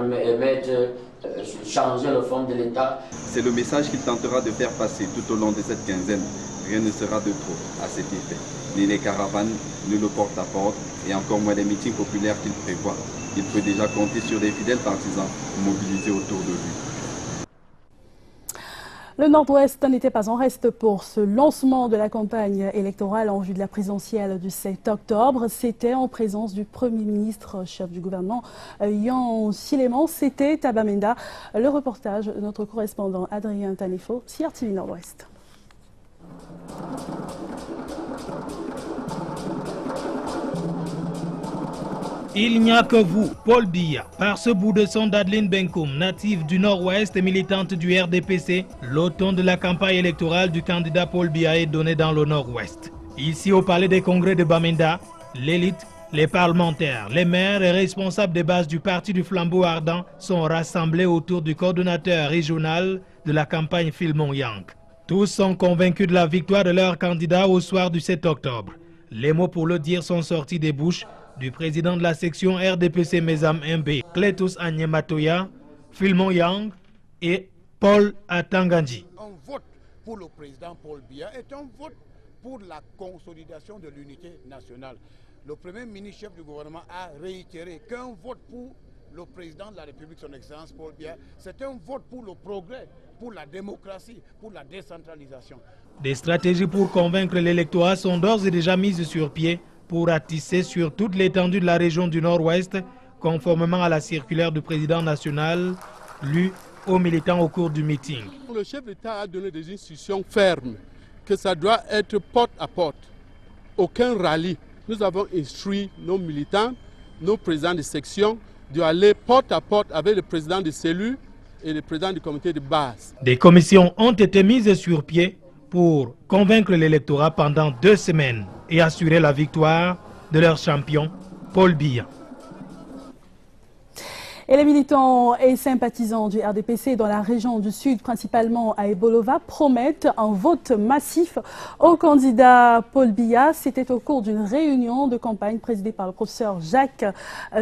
changer le fond de l'État. C'est le message qu'il tentera de faire passer tout au long de cette quinzaine. Rien ne sera de trop à cet effet. Ni les caravanes, ni le porte-à-porte, et encore moins les meetings populaires qu'il prévoit. Il peut déjà compter sur des fidèles partisans mobilisés autour de lui. Le Nord-Ouest n'était pas en reste pour ce lancement de la campagne électorale en vue de la présidentielle du 7 octobre. C'était en présence du Premier ministre, chef du gouvernement, Yan Siléman. C'était Tabamenda. Le reportage de notre correspondant Adrien Tanefo, CRTV Nord-Ouest. Il n'y a que vous, Paul Biya. Par ce bout de son d'Adeline Benkoum, native du Nord-Ouest et militante du RDPC, l'automne de la campagne électorale du candidat Paul Biya est donné dans le Nord-Ouest. Ici au palais des congrès de Bamenda, l'élite, les parlementaires, les maires et responsables des bases du parti du flambeau ardent sont rassemblés autour du coordonnateur régional de la campagne Philmon Yang. Tous sont convaincus de la victoire de leur candidat au soir du 7 octobre. Les mots pour le dire sont sortis des bouches du président de la section RDPC Mesam MB, Cletus Anyematoya, Philmon Yang et Paul Atanganji. Un vote pour le président Paul Biya est un vote pour la consolidation de l'unité nationale. Le Premier ministre chef du gouvernement a réitéré qu'un vote pour le président de la République, son Excellence Paul Biya, c'est un vote pour le progrès, pour la démocratie, pour la décentralisation. Des stratégies pour convaincre l'électorat sont d'ores et déjà mises sur pied pour ratisser sur toute l'étendue de la région du Nord-Ouest, conformément à la circulaire du président national, lue aux militants au cours du meeting. Le chef d'État a donné des instructions fermes, que ça doit être porte à porte, aucun rallye. Nous avons instruit nos militants, nos présidents de section, d'aller porte à porte avec le président de cellules et le président du comité de base. Des commissions ont été mises sur pied pour convaincre l'électorat pendant 2 semaines et assurer la victoire de leur champion, Paul Biya. Et les militants et sympathisants du RDPC dans la région du Sud, principalement à Ebolova, promettent un vote massif au candidat Paul Biya. C'était au cours d'une réunion de campagne présidée par le professeur Jacques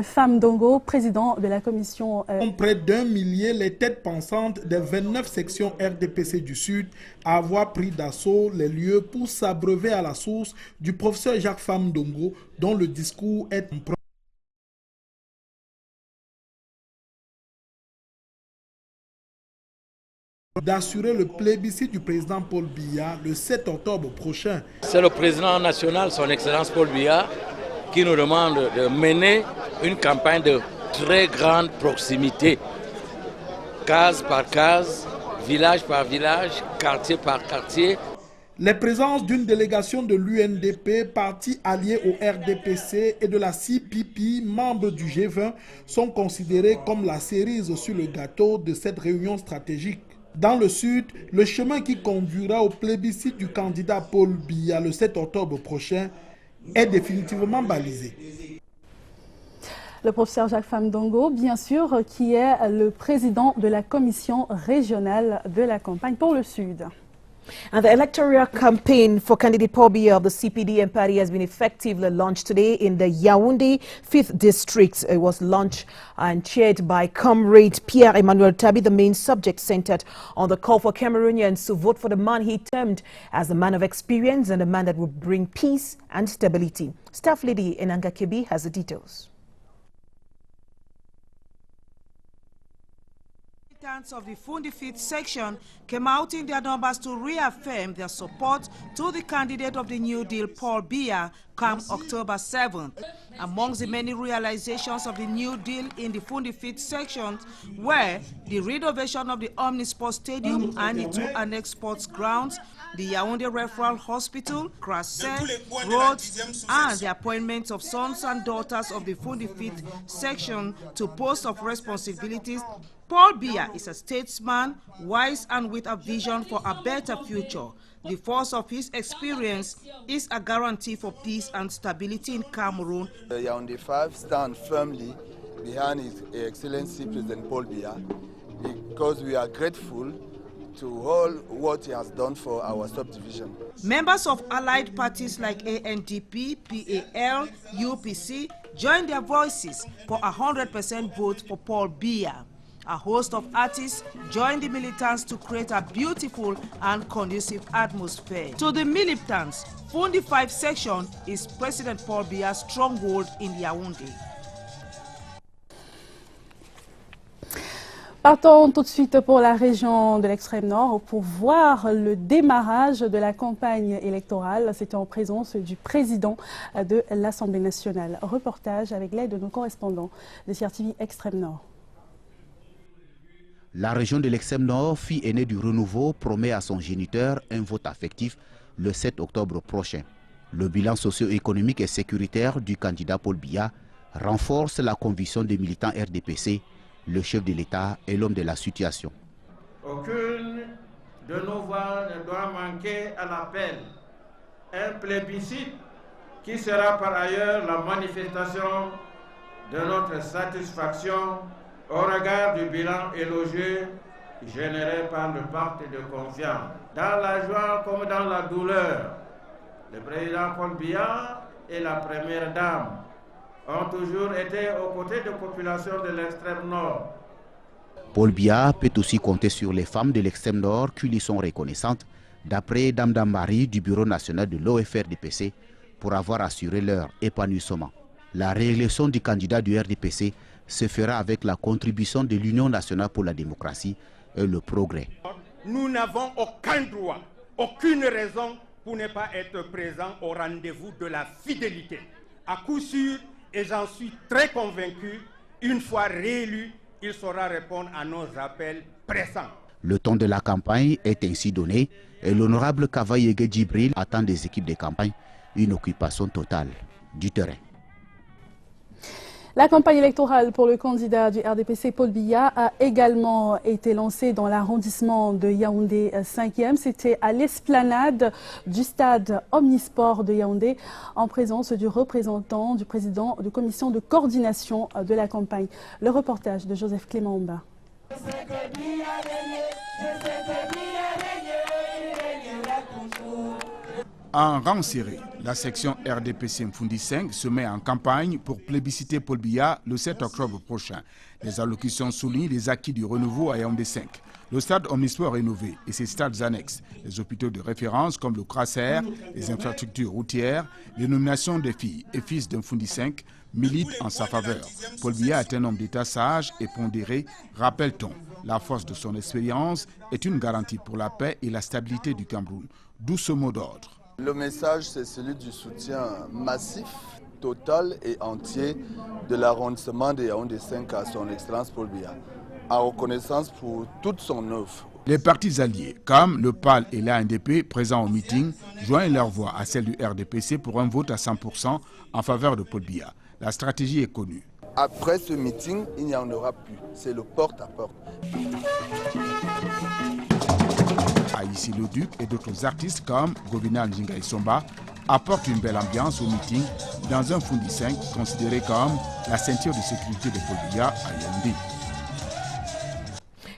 Famdongo, président de la commission. Près d'1 millier les têtes pensantes des 29 sections RDPC du Sud à avoir pris d'assaut les lieux pour s'abreuver à la source du professeur Jacques Famdongo, dont le discours est d'assurer le plébiscite du président Paul Biya le 7 octobre prochain. C'est le président national, son Excellence Paul Biya, qui nous demande de mener une campagne de très grande proximité, case par case, village par village, quartier par quartier. Les présences d'une délégation de l'UNDP, parti allié au RDPC, et de la CPP, membre du G20, sont considérées comme la cerise sur le gâteau de cette réunion stratégique. Dans le sud, le chemin qui conduira au plébiscite du candidat Paul Biya le 7 octobre prochain est définitivement balisé. Le professeur Jacques Famdongo, bien sûr, qui est le président de la commission régionale de la campagne pour le Sud. And the electoral campaign for candidate Paul Biya of the CPDM party has been effectively launched today in the Yaoundé 5th District. It was launched and chaired by Comrade Pierre-Emmanuel Tabi. The main subject centered on the call for Cameroonians to vote for the man he termed as a man of experience and a man that would bring peace and stability. Staff Lady Enanga Kebi has the details. Of the Fundi 5th section came out in their numbers to reaffirm their support to the candidate of the New Deal, Paul Biya, come October 7th. Amongst the many realizations of the New Deal in the Fundi 5th section were the renovation of the Omnisport Stadium and the 2 annex sports grounds, the Yaoundé Referral Hospital, Crasset, roads, and the appointments of sons and daughters of the Fundi 5th section to posts of responsibilities. Paul Biya is a statesman, wise and with a vision for a better future. The force of his experience is a guarantee for peace and stability in Cameroon. The Yaoundé 5 stand firmly behind His Excellency President Paul Biya because we are grateful to all what he has done for our subdivision. Members of allied parties like ANDP, PAL, UPC joined their voices for a 100% vote for Paul Biya. A host of artists joined the militants to create a beautiful and conducive atmosphere. To the militants, Fundi 5 section is President Paul Biya's stronghold in Yaoundé. Partons tout de suite pour la région de l'extrême nord pour voir le démarrage de la campagne électorale. C'était en présence du président de l'Assemblée nationale. Reportage avec l'aide de nos correspondants de CRTV Extrême Nord. La région de l'extrême nord, fille aînée du renouveau, promet à son géniteur un vote affectif le 7 octobre prochain. Le bilan socio-économique et sécuritaire du candidat Paul Biya renforce la conviction des militants RDPC. Le chef de l'État est l'homme de la situation. Aucune de nos voix ne doit manquer à l'appel. Un plébiscite qui sera par ailleurs la manifestation de notre satisfaction au regard du bilan élogieux généré par le pacte de confiance. Dans la joie comme dans la douleur, le président Paul Biya et la première dame ont toujours été aux côtés de populations de l'extrême nord. Paul Biya peut aussi compter sur les femmes de l'extrême nord qui lui sont reconnaissantes, d'après Dame Dambari du Bureau national de l'OFR-DPC, pour avoir assuré leur épanouissement. La réélection du candidat du RDPC se fera avec la contribution de l'Union nationale pour la démocratie et le progrès. Nous n'avons aucun droit, aucune raison pour ne pas être présents au rendez-vous de la fidélité. À coup sûr, et j'en suis très convaincu, une fois réélu, il saura répondre à nos appels pressants. Le temps de la campagne est ainsi donné et l'honorable Kavaye Djibril attend des équipes de campagne une occupation totale du terrain. La campagne électorale pour le candidat du RDPC, Paul Biya, a également été lancée dans l'arrondissement de Yaoundé 5e. C'était à l'esplanade du stade Omnisport de Yaoundé, en présence du représentant du président de commission de coordination de la campagne. Le reportage de Joseph Clément Omba. En rang serré, la section RDPC Mfundi 5 se met en campagne pour plébisciter Paul Biya le 7 octobre prochain. Les allocutions soulignent les acquis du renouveau à Yaoundé 5. Le stade Omnisport rénové et ses stades annexes, les hôpitaux de référence comme le Crasser, les infrastructures routières, les nominations des filles et fils d'Mfundi 5 militent en sa faveur. Paul Biya est un homme d'État sage et pondéré, rappelle-t-on. La force de son expérience est une garantie pour la paix et la stabilité du Cameroun. D'où ce mot d'ordre. Le message, c'est celui du soutien massif, total et entier de l'arrondissement de Yaoundé 5 à son Excellence Paul Biya, en reconnaissance pour toute son œuvre. Les partis alliés, comme le PAL et l'ANDP, présents au meeting, joignent leur voix à celle du RDPC pour un vote à 100% en faveur de Paul Biya. La stratégie est connue. Après ce meeting, il n'y en aura plus. C'est le porte-à-porte. Aïssi Leduc et d'autres artistes comme Govina Njinga Isomba apportent une belle ambiance au meeting dans un Fundi 5 considéré comme la ceinture de sécurité de Paul Biya à Yaoundé.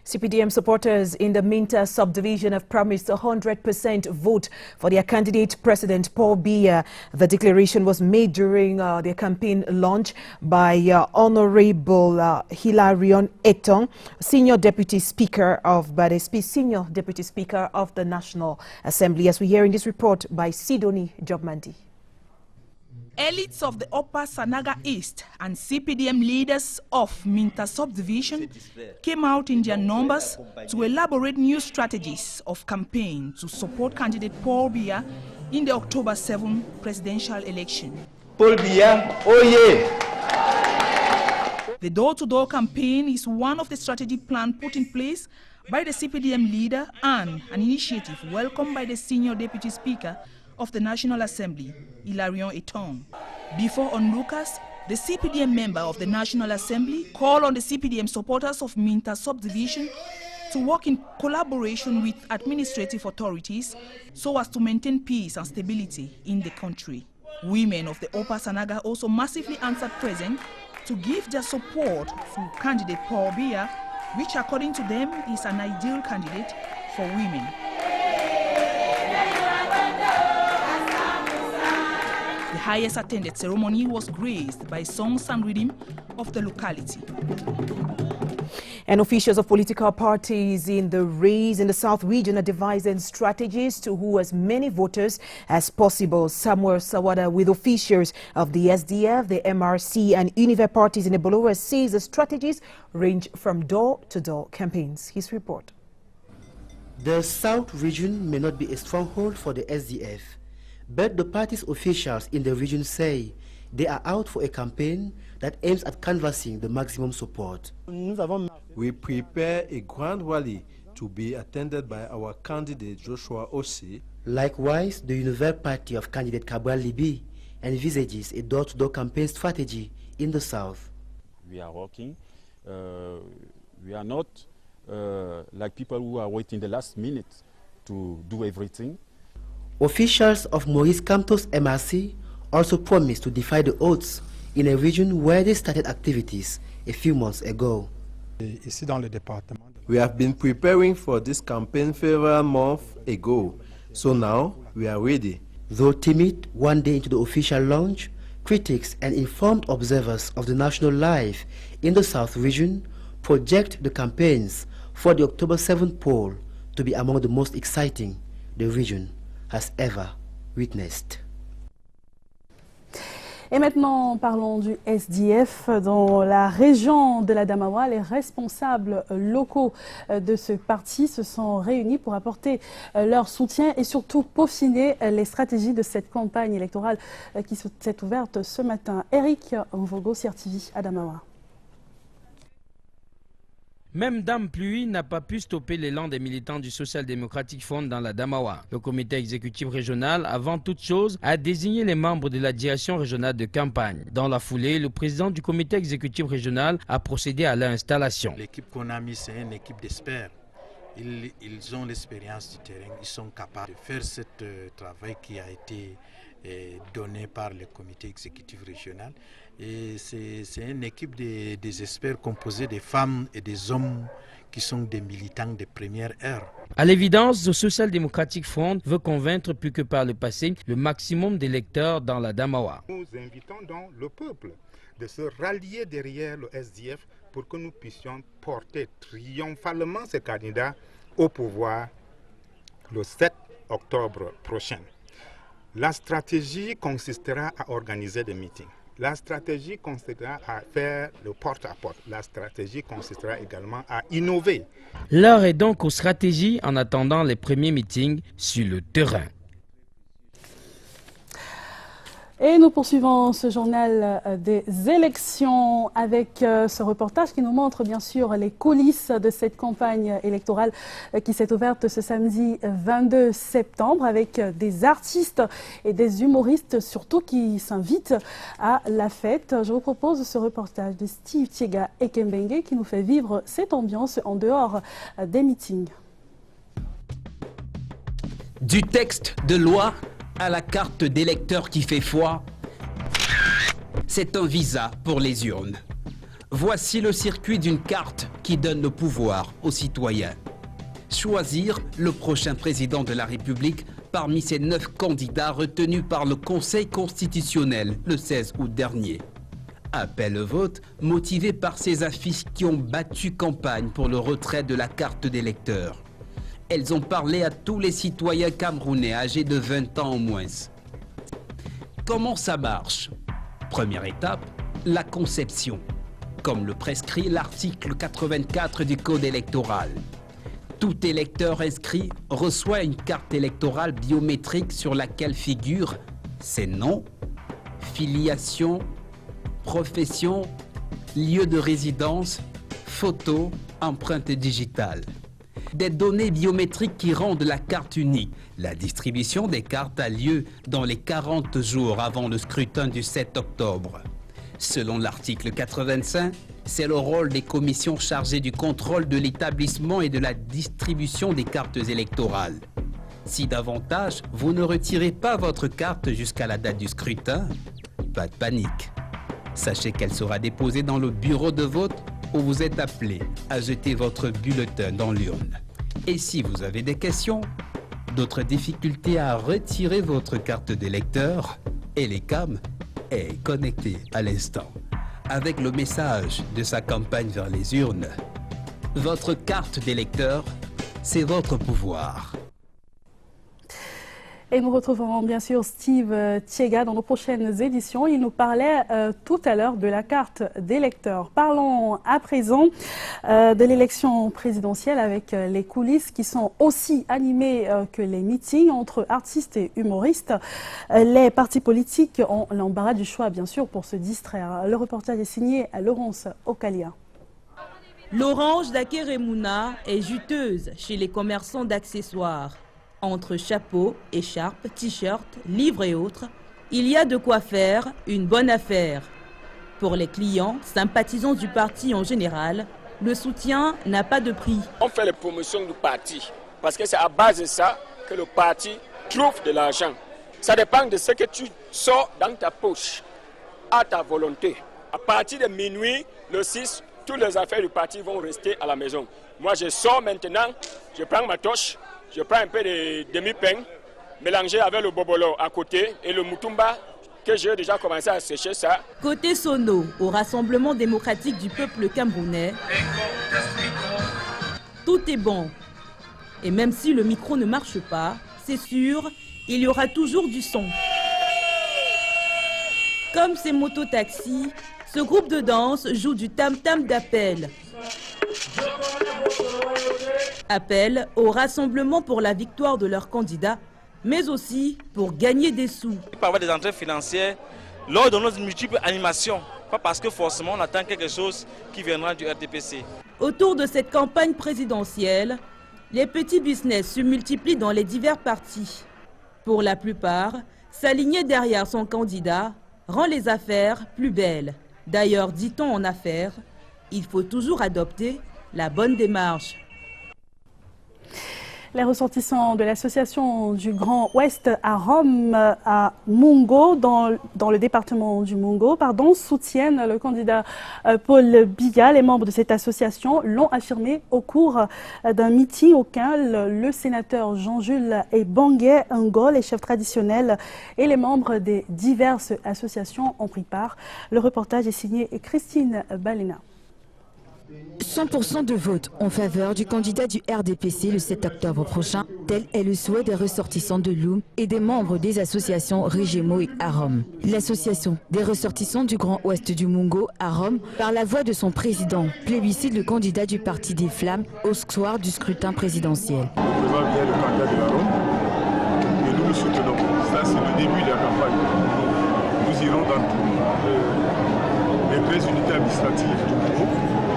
CPDM supporters in the Minta subdivision have promised a 100% vote for their candidate, President Paul Biya. The declaration was made during their campaign launch by Honorable Hilarion Etong, Senior Deputy Speaker of the National Assembly, as we hear in this report by Sidoni Jobmandi. Elites of the Upper Sanaga East and CPDM leaders of Minta subdivision came out in their numbers to elaborate new strategies of campaign to support candidate Paul Biya in the October 7 presidential election. Paul Biya, oh yeah! The door-to-door campaign is one of the strategy plans put in place by the CPDM leader and an initiative welcomed by the Senior Deputy Speaker of the National Assembly, Hilarion Etong. Before onlookers, the CPDM member of the National Assembly called on the CPDM supporters of Minta subdivision to work in collaboration with administrative authorities so as to maintain peace and stability in the country. Women of the Upper Sanaga also massively answered present to give their support to candidate Paul Biya, which according to them is an ideal candidate for women. The highest attended ceremony was graced by songs and rhythm of the locality. And officials of political parties in the race in the South region are devising strategies to woo as many voters as possible. Samuel Sawada, with officials of the SDF, the MRC and Univer parties in Ebolowa, says the strategies range from door-to-door campaigns. His report. The South region may not be a stronghold for the SDF, but the party's officials in the region say they are out for a campaign that aims at canvassing the maximum support. We prepare a grand rally to be attended by our candidate Joshua Osei. Likewise, the Univer party of candidate Cabral Libi envisages a door-to-door campaign strategy in the south. We are working. We are not like people who are waiting the last minute to do everything. Officials of Maurice Kamto's MRC also promised to defy the odds in a region where they started activities a few months ago. We have been preparing for this campaign several months ago, so now we are ready. Though timid one day into the official launch, critics and informed observers of the national life in the South region project the campaigns for the October 7th poll to be among the most exciting the region has ever witnessed. Et maintenant, parlons du SDF. Dans la région de la Damawa, les responsables locaux de ce parti se sont réunis pour apporter leur soutien et surtout peaufiner les stratégies de cette campagne électorale qui s'est ouverte ce matin. Eric Mvogo, CRTV à Damawa. Même Dame Pluie n'a pas pu stopper l'élan des militants du Social Democratic Front dans la Damawa. Le comité exécutif régional, avant toute chose, a désigné les membres de la direction régionale de campagne. Dans la foulée, le président du comité exécutif régional a procédé à l'installation. L'équipe qu'on a mise, c'est une équipe d'experts. Ils ont l'expérience du terrain, ils sont capables de faire ce travail qui a été donné par le comité exécutif régional. Et c'est une équipe des experts composée de femmes et des hommes qui sont des militants de première heure. À l'évidence, le Social Democratic Front veut convaincre plus que par le passé le maximum d'électeurs dans la Damawa. Nous invitons donc le peuple de se rallier derrière le SDF pour que nous puissions porter triomphalement ces candidats au pouvoir le 7 octobre prochain. La stratégie consistera à organiser des meetings. La stratégie consistera à faire le porte-à-porte. La stratégie consistera également à innover. L'heure est donc aux stratégies en attendant les premiers meetings sur le terrain. Et nous poursuivons ce journal des élections avec ce reportage qui nous montre bien sûr les coulisses de cette campagne électorale qui s'est ouverte ce samedi 22 septembre avec des artistes et des humoristes surtout qui s'invitent à la fête. Je vous propose ce reportage de Steve Thiega et Kembenge qui nous fait vivre cette ambiance en dehors des meetings. Du texte de loi à la carte d'électeur qui fait foi, c'est un visa pour les urnes. Voici le circuit d'une carte qui donne le pouvoir aux citoyens. Choisir le prochain président de la République parmi ces 9 candidats retenus par le Conseil constitutionnel le 16 août dernier. Appel au vote motivé par ces affiches qui ont battu campagne pour le retrait de la carte d'électeur. Elles ont parlé à tous les citoyens camerounais âgés de 20 ans au moins. Comment ça marche? Première étape, la conception, comme le prescrit l'article 84 du Code électoral. Tout électeur inscrit reçoit une carte électorale biométrique sur laquelle figurent ses noms, filiation, profession, lieu de résidence, photo, empreinte digitale. Des données biométriques qui rendent la carte unique. La distribution des cartes a lieu dans les 40 jours avant le scrutin du 7 octobre. Selon l'article 85, c'est le rôle des commissions chargées du contrôle de l'établissement et de la distribution des cartes électorales. Si davantage, vous ne retirez pas votre carte jusqu'à la date du scrutin, pas de panique. Sachez qu'elle sera déposée dans le bureau de vote où vous êtes appelé à jeter votre bulletin dans l'urne. Et si vous avez des questions, d'autres difficultés à retirer votre carte d'électeur, Elecam est connecté à l'instant avec le message de sa campagne vers les urnes. Votre carte d'électeur, c'est votre pouvoir. Et nous retrouverons bien sûr Steve Thiega dans nos prochaines éditions. Il nous parlait tout à l'heure de la carte d'électeur. Parlons à présent de l'élection présidentielle avec les coulisses qui sont aussi animées que les meetings entre artistes et humoristes. Les partis politiques ont l'embarras du choix bien sûr pour se distraire. Le reportage est signé à Laurence Okalia. L'orange d'Akeremouna est juteuse chez les commerçants d'accessoires. Entre chapeaux, écharpes, t-shirts, livres et autres, il y a de quoi faire une bonne affaire. Pour les clients, sympathisants du parti en général, le soutien n'a pas de prix. On fait les promotions du parti parce que c'est à base de ça que le parti trouve de l'argent. Ça dépend de ce que tu sors dans ta poche, à ta volonté. À partir de minuit, le 6, toutes les affaires du parti vont rester à la maison. Moi, je sors maintenant, je prends ma torche, je prends un peu de demi-pain, mélangé avec le bobolo à côté et le mutumba que j'ai déjà commencé à sécher ça. Côté Sono, au Rassemblement démocratique du peuple camerounais, tout est bon. Et même si le micro ne marche pas, c'est sûr, il y aura toujours du son. Comme ces mototaxis, ce groupe de danse joue du tam-tam d'appel. Appel au rassemblement pour la victoire de leurs candidats, mais aussi pour gagner des sous. Il peut y avoir des entrées financières lors de nos multiples animations, pas parce que forcément on attend quelque chose qui viendra du RDPC. Autour de cette campagne présidentielle, les petits business se multiplient dans les divers partis. Pour la plupart, s'aligner derrière son candidat rend les affaires plus belles. D'ailleurs, dit-on en affaires, il faut toujours adopter la bonne démarche. Les ressortissants de l'association du Grand Ouest à Rome, à Mungo, dans le département du Mungo, soutiennent le candidat Paul Biya. Les membres de cette association l'ont affirmé au cours d'un meeting auquel le sénateur Jean-Jules Ebangé Ngo, les chefs traditionnels et les membres des diverses associations ont pris part. Le reportage est signé Christine Balena. 100% de vote en faveur du candidat du RDPC le 7 octobre prochain, tel est le souhait des ressortissants de Loum et des membres des associations Régimo et Arom. L'association des ressortissants du Grand Ouest du Mungo, Arom, par la voix de son président, plébiscite le candidat du Parti des Flammes au soir du scrutin présidentiel. Nous faisons bien le candidat de l'Arom et nous le soutenons. Ça, c'est le début de la campagne. Nous irons dans les 13 unités administratives du Mungo.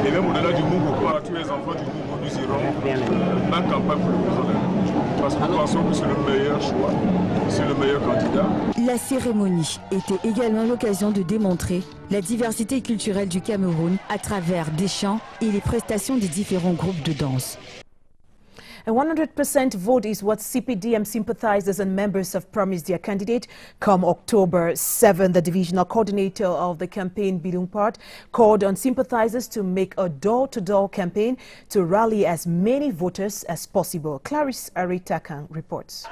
Et même au-delà du Mungo, tous les enfants du Mungo, nous irons en campagne pour le président. Parce que nous pensons que c'est le meilleur choix, c'est le meilleur candidat. La cérémonie était également l'occasion de démontrer la diversité culturelle du Cameroun à travers des chants et les prestations des différents groupes de danse. A 100% vote is what CPDM sympathizers and members have promised their candidate. Come October 7, the divisional coordinator of the campaign, Bidung Part, called on sympathizers to make a door-to-door campaign to rally as many voters as possible. Clarice Aritakan reports.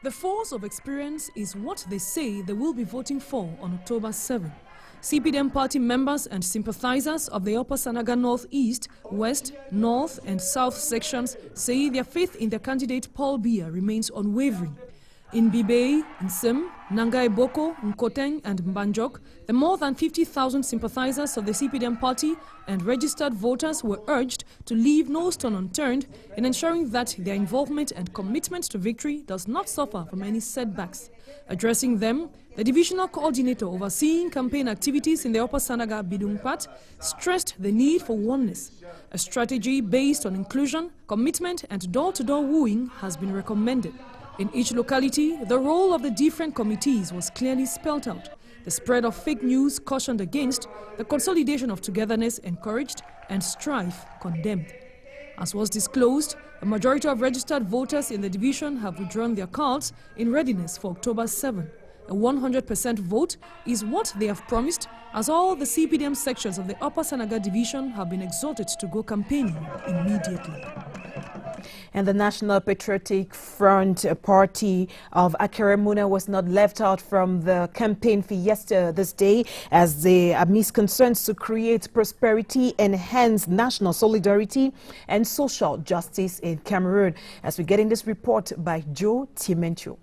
The force of experience is what they say they will be voting for on October 7. CPDM party members and sympathizers of the Upper Sanaga North East, West, North and South sections say their faith in their candidate Paul Biya remains unwavering. In Bibei, Nsem, Nangai Boko, Nkoteng and Mbanjok, the more than 50,000 sympathizers of the CPDM party and registered voters were urged to leave no stone unturned in ensuring that their involvement and commitment to victory does not suffer from any setbacks. Addressing them, the divisional coordinator overseeing campaign activities in the Upper Sanaga Bidung Part stressed the need for oneness. A strategy based on inclusion, commitment and door-to-door wooing has been recommended. In each locality, the role of the different committees was clearly spelled out. The spread of fake news cautioned against, the consolidation of togetherness encouraged, and strife condemned. As was disclosed, a majority of registered voters in the division have withdrawn their cards in readiness for October 7. A 100% vote is what they have promised, as all the CPDM sections of the Upper Sanaga division have been exhorted to go campaigning immediately. And the National Patriotic Front Party of Akere Muna was not left out from the campaign fiesta this day, as they amidst concerns to create prosperity, enhance national solidarity and social justice in Cameroon. As we get in this report by Joe Timencho.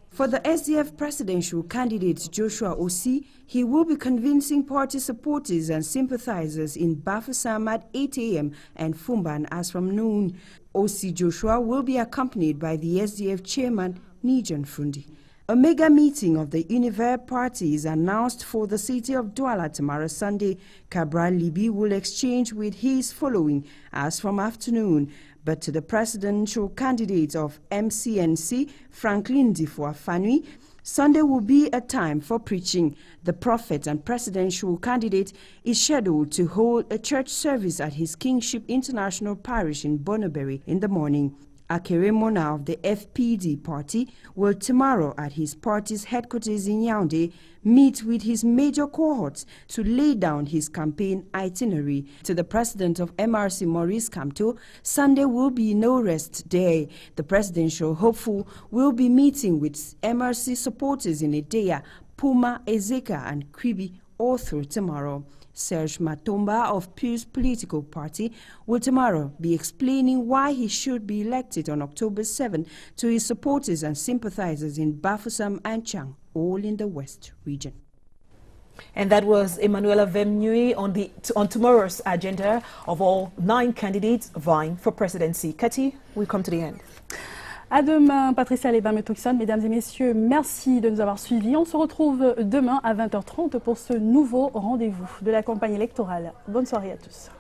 For the SDF presidential candidate Joshua Osei, he will be convincing party supporters and sympathizers in Bafoussam at 8 a.m. and Fumban as from noon. Osei Joshua will be accompanied by the SDF chairman Nijan Fundi. A mega meeting of the Univers party is announced for the city of Douala tomorrow Sunday. Cabral Libi will exchange with his following as from afternoon. But to the presidential candidate of MCNC, Franklin Difoa Fanui, Sunday will be a time for preaching. The prophet and presidential candidate is scheduled to hold a church service at his Kingship International Parish in Bonaberry in the morning. Akere Muna of the FPD party will tomorrow at his party's headquarters in Yaoundé meet with his major cohorts to lay down his campaign itinerary. To the president of MRC, Maurice Kamto, Sunday will be no rest day. The presidential hopeful will be meeting with MRC supporters in Edea, Puma, Ezeka and Kribi all through tomorrow. Serge Matomba of Pu's political party will tomorrow be explaining why he should be elected on October 7 to his supporters and sympathizers in Bafoussam and Chang, all in the West region. And that was Emmanuela Vemnui on tomorrow's agenda of all 9 candidates vying for presidency. Cathy, we come to the end. À demain, Patricia Lebain-Metouxon. Mesdames et messieurs, merci de nous avoir suivis. On se retrouve demain à 20h30 pour ce nouveau rendez-vous de la campagne électorale. Bonne soirée à tous.